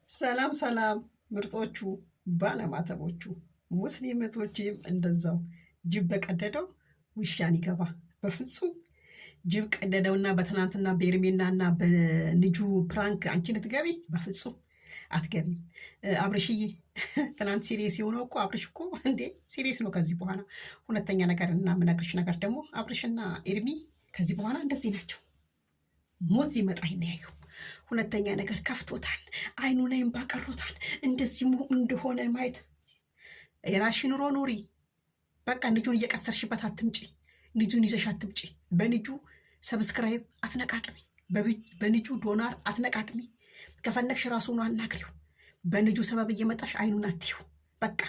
ሰላም ሰላም ምርጦቹ ባለማተቦቹ ሙስሊም እህቶቼም እንደዛው ጅብ በቀደደው ውሻን ይገባ። በፍጹም ጅብ ቀደደውና በትናንትና በኤርሜናና በልጁ ፕራንክ አንቺ ልትገቢ በፍጹም አትገቢም። አብርሽዬ ትናንት ሲሪየስ የሆነው እኮ አብርሽ እኮ እንዴ ሲሪየስ ነው። ከዚህ በኋላ ሁለተኛ ነገር እና የምነግርሽ ነገር ደግሞ አብርሽና ኤርሚ ከዚህ በኋላ እንደዚህ ናቸው። ሞት ቢመጣ ይለያዩ። ሁለተኛ ነገር ከፍቶታል፣ አይኑ ላይም ባቀሮታል። እንደዚህ እንደሆነ ማየት የራስሽን ኑሮ ኑሪ። በቃ ልጁን እየቀሰርሽበት አትምጪ። ልጁን ይዘሽ አትምጪ። በልጁ ሰብስክራይብ አትነቃቅሚ፣ በልጁ ዶናር አትነቃቅሚ። ከፈለግሽ ራሱን አናግሪው። በልጁ ሰበብ እየመጣሽ አይኑን አትዩ። በቃ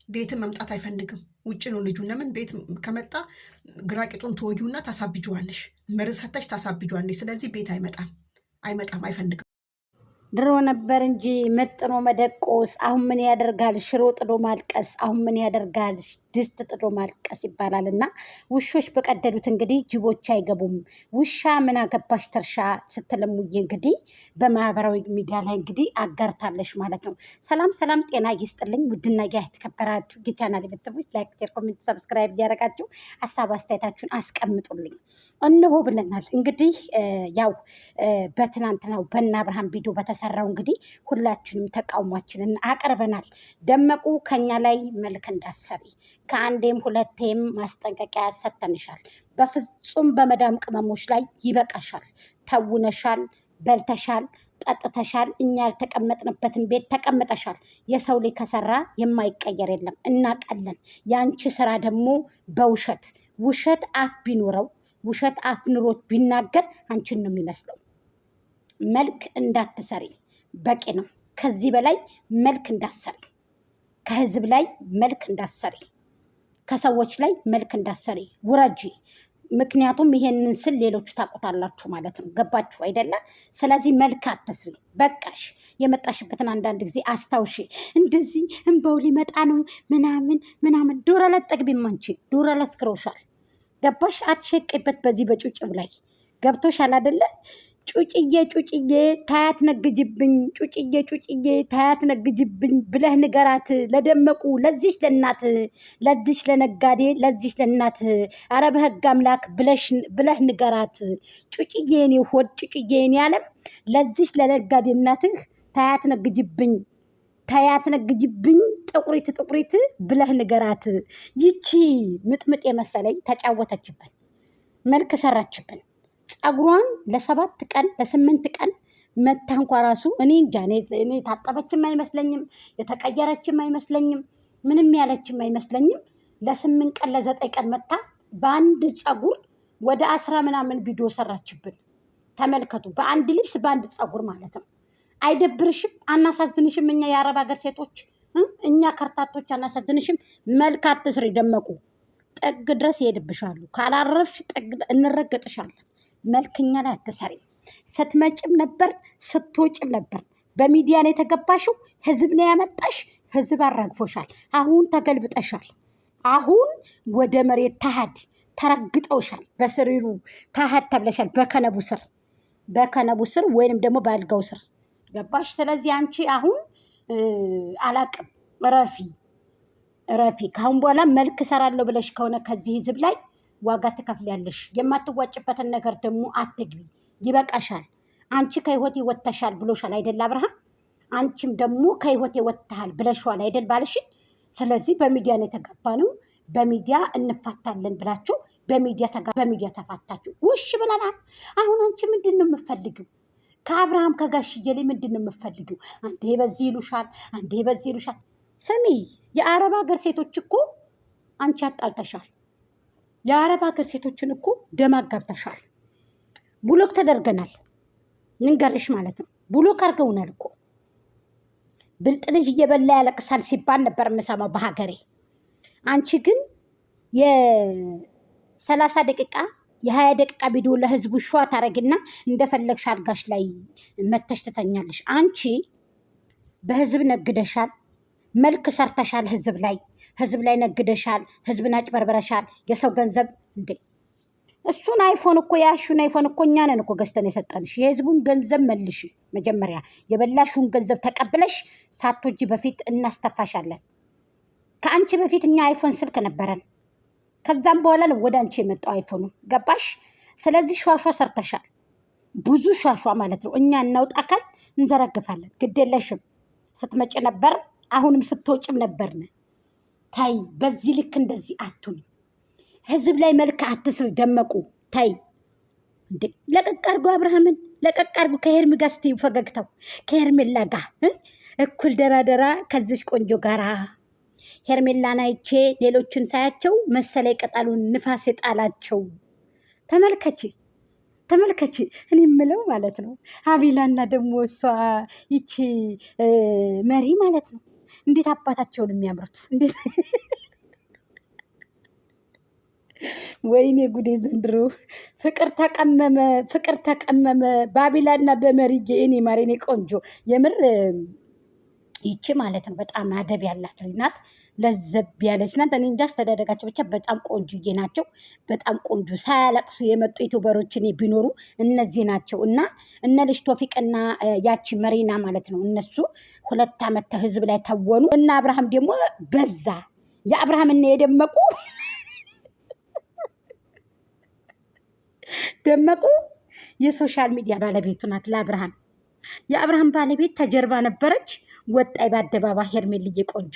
ቤትን መምጣት አይፈልግም። ውጭ ነው ልጁ። ለምን ቤት ከመጣ ግራቂጡን ትወጊውና ታሳብጇዋለሽ። መርዝ ሰተሽ ታሳብጇዋለሽ። ስለዚህ ቤት አይመጣም፣ አይፈልግም። ድሮ ነበር እንጂ መጥኖ መደቆስ። አሁን ምን ያደርጋል ሽሮ ጥዶ ማልቀስ። አሁን ምን ያደርጋል ድስት ጥዶ ማልቀስ ይባላል። እና ውሾች በቀደዱት እንግዲህ ጅቦች አይገቡም። ውሻ ምን አገባሽ ተርሻ ስትለሙዬ እንግዲህ በማህበራዊ ሚዲያ ላይ እንግዲህ አጋርታለሽ ማለት ነው። ሰላም ሰላም፣ ጤና ይስጥልኝ ውድና የተከበራችሁ የቻናል ቤተሰቦች ላይክ፣ ሼር፣ ኮሜንት፣ ሰብስክራይብ እያደረጋችሁ ሀሳብ አስተያየታችሁን አስቀምጡልኝ። እነሆ ብለናል እንግዲህ ያው በትናንትናው በእነ አብርሃም ቪዲዮ በተሰራው እንግዲህ ሁላችንም ተቃውሟችንን አቅርበናል። ደመቁ ከኛ ላይ መልክ እንዳሰሪ ከአንዴም ሁለቴም ማስጠንቀቂያ ሰተንሻል። በፍጹም በመዳም ቅመሞች ላይ ይበቃሻል። ተውነሻል፣ በልተሻል፣ ጠጥተሻል። እኛ ያልተቀመጥንበትን ቤት ተቀምጠሻል። የሰው ላይ ከሰራ የማይቀየር የለም፣ እናቀለን። የአንቺ ስራ ደግሞ በውሸት ውሸት አፍ ቢኖረው ውሸት አፍ ኑሮት ቢናገር አንቺን ነው የሚመስለው። መልክ እንዳትሰሪ በቂ ነው። ከዚህ በላይ መልክ እንዳትሰሪ፣ ከህዝብ ላይ መልክ እንዳትሰሪ፣ ከሰዎች ላይ መልክ እንዳትሰሪ፣ ውረጂ። ምክንያቱም ይሄንን ስል ሌሎቹ ታውቁታላችሁ ማለት ነው። ገባችሁ አይደለ? ስለዚህ መልክ አትስሪ። በቃሽ። የመጣሽበትን አንዳንድ ጊዜ አስታውሺ። እንደዚህ እንበው ሊመጣ ነው ምናምን ምናምን። ዶሮ ለጠግቢም አንቺ ዶሮ ለስክሮሻል። ገባሽ? አትሸቅበት በዚህ በጩጭው ላይ ገብቶሻል አይደለ? ጩጭዬ ታያት ነግጅብኝ፣ ጩጭዬ ታያት ነግጅብኝ ብለህ ንገራት ለደመቁ፣ ለዚች ለእናት፣ ለዚች ለነጋዴ፣ ለዚች ለእናት። አረ በህግ አምላክ ብለህ ንገራት። ጩጭዬን ሆድ ጩጭዬን ያለም ለዚች ለነጋዴ እናትህ ታያት ነግጅብኝ ጥቁሪት ብለህ ንገራት። ይቺ ምጥምጥ የመሰለኝ ተጫወተችብን፣ መልክ ሰራችብን። ፀጉሯን ለ7 ቀን ለ8 ቀን መታ እንኳ ራሱ እኔ እንጃ። እኔ ታጠበችም አይመስለኝም፣ የተቀየረችም አይመስለኝም፣ ምንም ያለችም አይመስለኝም። ለ8 ቀን ለ9 ቀን መታ በአንድ ፀጉር ወደ 10 ምናምን ቪዲዮ ሰራችብን። ተመልከቱ። በአንድ ልብስ በአንድ ፀጉር ማለት ነው። አይደብርሽም? አናሳዝንሽም? እኛ የአረብ ሀገር ሴቶች እኛ ከርታቶች አናሳዝንሽም? መልክ አትስሪ። ደመቁ ጥግ ድረስ ይሄድብሻሉ። ካላረፍሽ ጥግ እንረገጥሻለን። መልክኛ ላይ አትሰሪ። ስትመጭም ነበር ስትወጭም ነበር። በሚዲያ ነው የተገባሽው። ህዝብ ነው ያመጣሽ። ህዝብ አራግፎሻል። አሁን ተገልብጠሻል። አሁን ወደ መሬት ተረግጠውሻል። በስሪሩ ታሃድ ተብለሻል። በከነቡ ስር ወይንም ደግሞ በአልጋው ስር ገባሽ። ስለዚህ አንቺ አሁን አላቅም፣ ረፊ። ካሁን በኋላ መልክ ሰራለሁ ብለሽ ከሆነ ከዚህ ህዝብ ላይ ዋጋ ትከፍያለሽ። የማትዋጭበትን ነገር ደግሞ አትግቢ። ይበቃሻል። አንቺ ከህይወት ይወጥተሻል ብሎሻል አይደል አብርሃም? አንቺም ደግሞ ከህይወት ይወጥተሃል ብለሽዋል አይደል ባልሽን? ስለዚህ በሚዲያ ነው የተጋባ ነው። በሚዲያ እንፋታለን ብላችሁ በሚዲያ ተፋታችሁ። ውሽ ብለናል። አሁን አንቺ ምንድን ነው የምፈልጊው? ከአብርሃም ከጋሽዬ ላይ ምንድን ነው የምፈልጊው? አንዴ በዚህ ይሉሻል፣ አንዴ በዚህ ይሉሻል። ስሚ፣ የአረብ ሀገር ሴቶች እኮ አንቺ አጣልተሻል። የአረብ ሀገር ሴቶችን እኮ ደም አጋብተሻል። ብሎክ ተደርገናል። ንንገርሽ ማለት ነው። ብሎክ አድርገውናል እኮ። ብልጥ ልጅ እየበላ ያለቅሳል ሲባል ነበር የምሰማው በሀገሬ። አንቺ ግን የ30 ደቂቃ የ20 ደቂቃ ቪዲዮ ለህዝቡ ሸዋ ታረግና እንደፈለግሽ አልጋሽ ላይ መተሽ ትተኛለሽ። አንቺ በህዝብ ነግደሻል። መልክ ሰርተሻል። ህዝብ ላይ ነግደሻል። ህዝብን አጭበርበረሻል። የሰው ገንዘብ እንዴ! እሱን አይፎን እኮ ያሹን አይፎን እኮ እኛ ነን እኮ ገዝተን የሰጠንሽ። የህዝቡን ገንዘብ መልሽ። መጀመሪያ የበላሽውን ገንዘብ ተቀብለሽ ሳትወጂ በፊት እናስተፋሻለን። ከአንቺ በፊት እኛ አይፎን ስልክ ነበረን። ከዛም በኋላ ነው ወደ አንቺ የመጣው አይፎኑ። ገባሽ? ስለዚህ ሿሿ ሰርተሻል። ብዙ ሿሿ ማለት ነው። እኛ እናውጣ አካል እንዘረግፋለን። ግዴለሽም። ስትመጪ ነበር፣ አሁንም ስትወጭም ነበርን። ታይ፣ በዚህ ልክ እንደዚህ አቱን ህዝብ ላይ መልክ አትስሪ። ደመቁ ታይ እንዴ! ለቀቅ አድርጎ አብርሃምን ለቀቅ አድርጎ ከሄርሚ ጋር ስትይ ፈገግታው ከሄርሜላ ጋር እኩል ደራደራ ከዚሽ ቆንጆ ጋራ ሄርሜላን አይቼ ሌሎችን ሳያቸው መሰለ ቅጠሉን ንፋስ የጣላቸው። ተመልከች ተመልከች። እኔ የምለው ማለት ነው አቢላና ደግሞ እሷ ይቺ መሪ ማለት ነው እንዴት አባታቸውን የሚያምሩት እንዴት! ወይኔ ጉዴ ዘንድሮ ፍቅር ተቀመመ፣ ፍቅር ተቀመመ በአቢላና በመሪዬ። እኔ ማሬኔ ቆንጆ የምር ይቺ ማለት ነው በጣም አደብ ያላት ናት። ለዘብ ያለች ናት። እኔ እንጃ አስተዳደጋቸው ብቻ በጣም ቆንጆዬ ናቸው። በጣም ቆንጆ ሳያለቅሱ የመጡ ዩቱበሮች እኔ ቢኖሩ እነዚህ ናቸው። እና እነ ልጅ ቶፊቅና ያቺ መሪና ማለት ነው እነሱ 2 ዓመት ህዝብ ላይ ተወኑ። እና አብርሃም ደግሞ በዛ የአብርሃምና የደመቁ ደመቁ የሶሻል ሚዲያ ባለቤቱ ናት ለአብርሃም። የአብርሃም ባለቤት ተጀርባ ነበረች። ወጣይ በአደባባይ ሄርሜልዬ ቆንጆ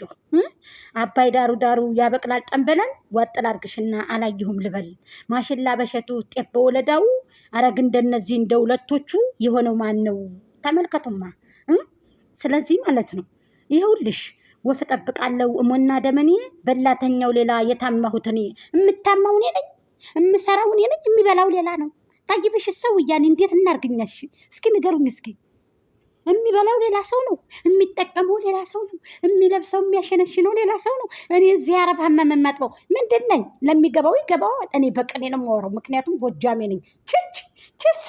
አባይ ዳሩ ዳሩ ያበቅላል ጠንበለን ዋጥላርግሽና አላየሁም ልበል ማሽላ በሸቱ ጤፍ በወለዳው አረግ እንደነዚህ እንደ ሁለቶቹ የሆነው ማን ነው? ተመልከቱማ። ስለዚህ ማለት ነው ይኸውልሽ ወፍ ጠብቃለው እሞና ደመኔ በላተኛው ሌላ የታማሁት እኔ የምታማው እኔ ነኝ፣ የምሰራው እኔ ነኝ፣ የሚበላው ሌላ ነው። ታጅብሽ ሰው እያኔ እንዴት እናርግኛሽ? እስኪ ንገሩኝ እስኪ። የሚበላው ሌላ ሰው ነው፣ የሚጠቀመው ሌላ ሰው ነው፣ የሚለብሰው የሚያሸነሽነው ሌላ ሰው ነው። እኔ እዚህ አረብ ሀመም የማጥበው ምንድን ነኝ? ለሚገባው ይገባዋል። እኔ በቅኔ ነው የማወራው፣ ምክንያቱም ጎጃሜ ነኝ። ችስ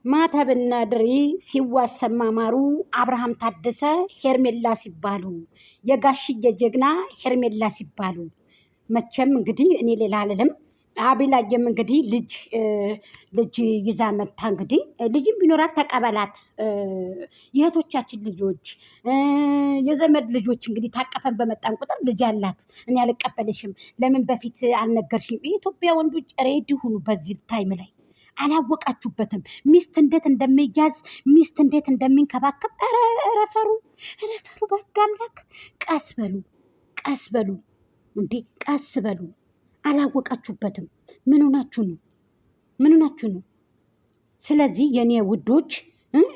ማተብና ድሪ ሲዋሰማ ማሩ አብርሃም ታደሰ ሄርሜላ ሲባሉ የጋሽዬ ጀግና ሄርሜላ ሲባሉ መቼም እንግዲህ እኔ ሌላ አልልም። አቤላየም እንግዲህ ልጅ ይዛ መታ እንግዲህ ልጅም ቢኖራት ተቀበላት። የእህቶቻችን ልጆች የዘመድ ልጆች እንግዲህ ታቀፈን በመጣን ቁጥር ልጅ አላት። እኔ አልቀበልሽም፣ ለምን በፊት አልነገርሽም? የኢትዮጵያ ወንዶች ሬዲ ሁኑ። በዚህ ታይም ላይ አላወቃችሁበትም። ሚስት እንዴት እንደሚያዝ ሚስት እንዴት እንደሚንከባከብ ረፈሩ በህግ አምላክ። ቀስ በሉ እንዴ ቀስ በሉ። አላወቃችሁበትም። ምን ሆናችሁ ነው? ስለዚህ የኔ ውዶች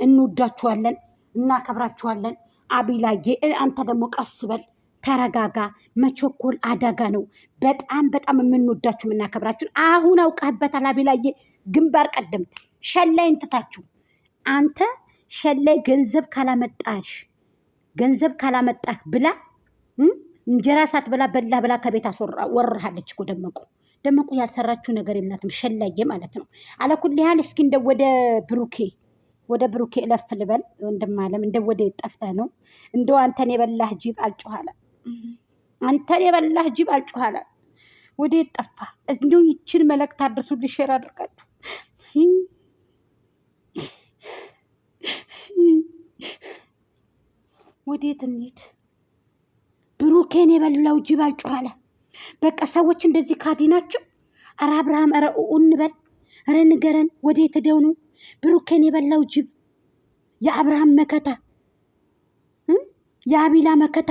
እንወዳችኋለን፣ እናከብራችኋለን። አቢላዬ አንተ ደግሞ ቀስ በል፣ ተረጋጋ። መቸኮል አደጋ ነው። በጣም የምንወዳችሁ የምናከብራችሁን አሁን አውቃህበታል። አቢላዬ ግንባር ቀደምት ሸላይ እንትታችሁ አንተ ሸላይ ገንዘብ ካላመጣህ ብላ እንጀራ ሳትበላ በላ ከቤት ወርሃለች እኮ ደመቁ ያልሰራችሁ ነገር የላትም። ሸላዬ ማለት ነው። አለኩል ያህል እስኪ እንደ ወደ ብሩኬ እለፍ ልበል። ወንድም አለም እንደ ወደ ጠፍተህ ነው እንደው አንተን የበላህ ጅብ አልጮኋላ። ወደ ጠፋ እንደው ይችን መልእክት አድርሱልኝ፣ ሼር አድርጋችሁ። ወዴት እንሂድ? ብሩኬን የበላው ጅብ አልጮኋለ። በቃ ሰዎች እንደዚህ ካዲ ናቸው። ኧረ አብርሃም ኧረ እንበል፣ ኧረ ንገረን፣ ወዴት ሄደው ነው? ብሩኬን የበላው ጅብ የአብርሃም መከታ የአቢላ መከታ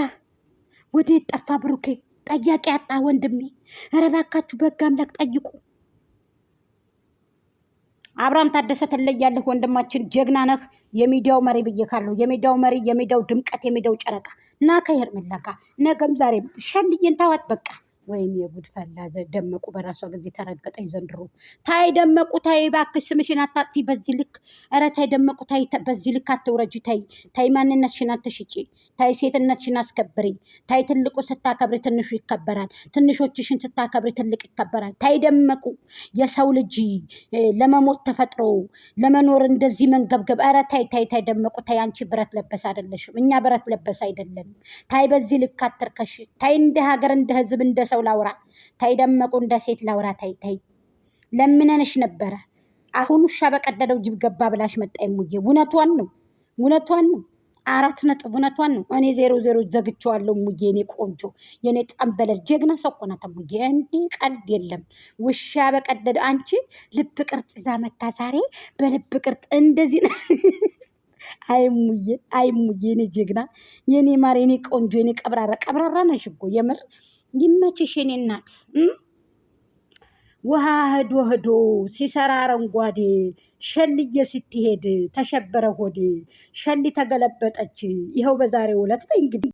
ወዴት ጠፋ? ብሩኬ ጠያቂ አጣ ወንድሜ። ኧረ እባካችሁ በሕግ አምላክ ጠይቁ። አብርሃም ታደሰ ትለያለህ ወንድማችን፣ ጀግና ነህ። የሚዲያው መሪ ብዬካለሁ። የሚዲያው መሪ፣ የሚዲያው ድምቀት፣ የሚዲያው ጨረቃ እና ከሄርሜላ ጋር ነገም ዛሬ ሸልዬን ተዋት በቃ። ወይም የጉድ ፈላ ደመቁ በራሷ ጊዜ ተረገጠኝ ዘንድሮ። ታይ ደመቁ ታይ እባክሽ ስምሽን አታጥፊ በዚህ ልክ። ኧረ ታይ ደመቁ ታይ በዚህ ልክ አትውረጂ። ታይ ማንነትሽን አትሽጪ። ታይ ሴትነትሽን አስከብሪ። ታይ ትልቁ ስታከብሪ ትንሹ ይከበራል። ትንሾችሽን ስታከብሪ ትልቅ ይከበራል። ታይ ደመቁ የሰው ልጅ ለመሞት ተፈጥሮ ለመኖር እንደዚህ መንገብገብ። ኧረ ታይ ደመቁ ታይ። አንቺ ብረት ለበስ አይደለሽም፣ እኛ ብረት ለበስ አይደለንም። ታይ በዚህ ልክ አትርከሽ። ታይ እንደ ሀገር እንደ ህዝብ እንደ ሰው ሰው ላውራ ታይ፣ ደመቁ እንደ ሴት ላውራ ታይ ታይ። ለምነንሽ ነበረ። አሁን ውሻ በቀደደው ጅብ ገባ ብላሽ መጣ ሙዬ። እውነቷን ነው፣ እውነቷን ነው። 4 ነጥብ እውነቷን ነው። እኔ 0-0 ዘግቼዋለሁ ሙዬ። የኔ ቆንጆ የኔ ጠንበለል ጀግና ሰው እኮ ናት ሙዬ። እንዲህ ቀልድ የለም። ውሻ በቀደደው አንቺ ልብ ቅርጽ ይዛ መታ ዛሬ በልብ ቅርጽ እንደዚህ ነው። አይሙዬ አይሙዬ የኔ ጀግና የኔ ማር የኔ ቆንጆ የኔ ቀብራራ ቀብራራ ነሽ እኮ የምር ይመችሽ የኔ እናት። ውሃ ሄዶ ሲሰራ አረንጓዴ ሸልዬ ስትሄድ ተሸበረ ሆዴ ሸሊ ተገለበጠች። ይኸው በዛሬው ዕለት በይ እንግዲህ